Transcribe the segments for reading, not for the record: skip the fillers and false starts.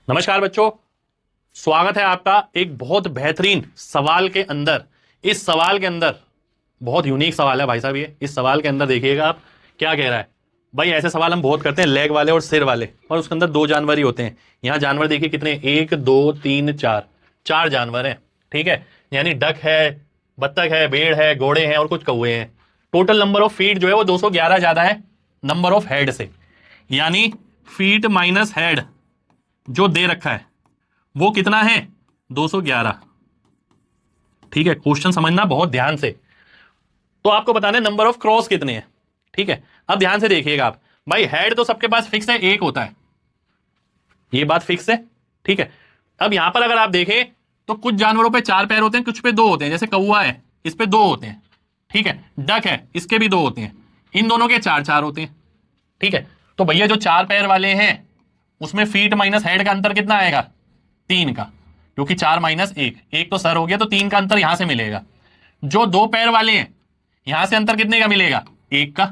नमस्कार बच्चों, स्वागत है आपका एक बहुत बेहतरीन सवाल के अंदर। इस सवाल के अंदर बहुत यूनिक सवाल है भाई साहब। ये इस सवाल के अंदर देखिएगा आप क्या कह रहा है। भाई ऐसे सवाल हम बहुत करते हैं, लेग वाले और सिर वाले, और उसके अंदर दो जानवर ही होते हैं। यहाँ जानवर देखिए कितने, 1 2 3 4, 4 जानवर हैं। ठीक है, यानी डक है, बत्तख है, भेड़ है, घोड़े हैं और कुछ कौवे हैं। टोटल नंबर ऑफ फीट जो है वो 211 ज्यादा है नंबर ऑफ हेड से, यानी फीट माइनस हेड जो दे रखा है वो कितना है, 211। ठीक है, क्वेश्चन समझना बहुत ध्यान से। तो आपको बताना है नंबर ऑफ क्रॉस कितने हैं। ठीक है, अब ध्यान से देखिएगा आप। भाई हेड तो सबके पास फिक्स है, एक होता है, ये बात फिक्स है। ठीक है, अब यहां पर अगर आप देखें तो कुछ जानवरों पे 4 पैर होते हैं, कुछ पे 2 होते हैं। जैसे कौवा है, इस पे 2 होते हैं। ठीक है, डक है, इसके भी 2 होते हैं। इन दोनों के 4 होते हैं। ठीक है, तो भैया जो 4 पैर वाले हैं उसमें फीट माइनस हेड का अंतर कितना आएगा, 3 का, क्योंकि 4 माइनस 1, 1 तो सर हो गया, तो 3 का अंतर यहां से मिलेगा। जो 2 पैर वाले हैं यहां से अंतर कितने का मिलेगा, 1 का,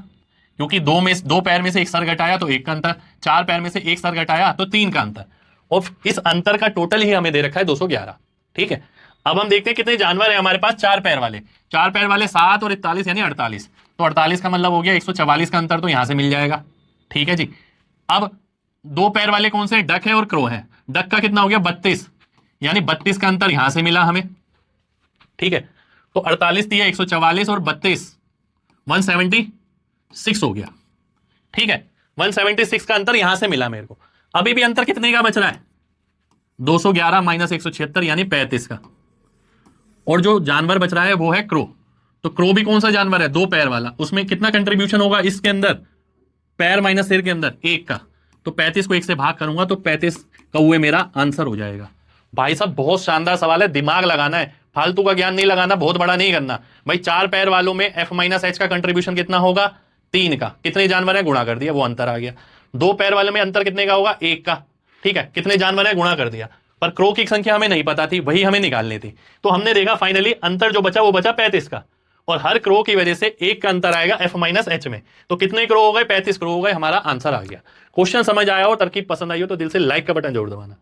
क्योंकि 2 पैर में से 1 सर घटाया तो 1 का अंतर, 4 पैर में से 1 सर घटाया तो 3 का अंतर, और इस अंतर का टोटल ही हमें दे रखा है 211। ठीक है, अब हम देखते हैं कितने जानवर है हमारे पास 4 पैर वाले। 4 पैर वाले 7 और 41 यानी 48, तो 48 का मतलब हो गया 144 का अंतर, तो यहां से मिल जाएगा। ठीक है जी, अब 2 पैर वाले कौन से, डक है और क्रो है। डक का कितना हो गया, 32, यानी 32 का अंतर यहां से मिला हमें। ठीक है, तो 48 दिया 144 और 32 176 हो गया। ठीक है, 176 का अंतर यहां से मिला मेरे को। अभी भी अंतर कितने का बच रहा है, 211 माइनस 176 यानी 35 का। और जो जानवर बच रहा है वो है क्रो। तो क्रो भी कौन सा जानवर है, 2 पैर वाला, उसमें कितना कंट्रीब्यूशन होगा इसके अंदर, पैर माइनस सिर के अंदर 1 का। तो 35 को 1 से भाग करूंगा तो 35 कौवे मेरा आंसर हो जाएगा। भाई साहब बहुत शानदार सवाल है, दिमाग लगाना है, फालतू का ज्ञान नहीं लगाना, बहुत बड़ा नहीं करना। भाई 4 पैर वालों में एफ माइनस एच का कंट्रीब्यूशन कितना होगा, 3 का। कितने जानवर है, गुणा कर दिया, वो अंतर आ गया। 2 पैर वाले में अंतर कितने का होगा, 1 का। ठीक है, कितने जानवर है, गुणा कर दिया। पर क्रो की संख्या हमें नहीं पता थी, वही हमें निकालनी थी। तो हमने देखा फाइनली अंतर जो बचा वो बचा 35 का, और हर क्रो की वजह से 1 का अंतर आएगा एफ माइनस एच में। तो कितने क्रो हो गए, 35 क्रो हो गए, हमारा आंसर आ गया। क्वेश्चन समझ आया हो, तरकीब पसंद आई हो तो दिल से लाइक का बटन जरूर दबाना।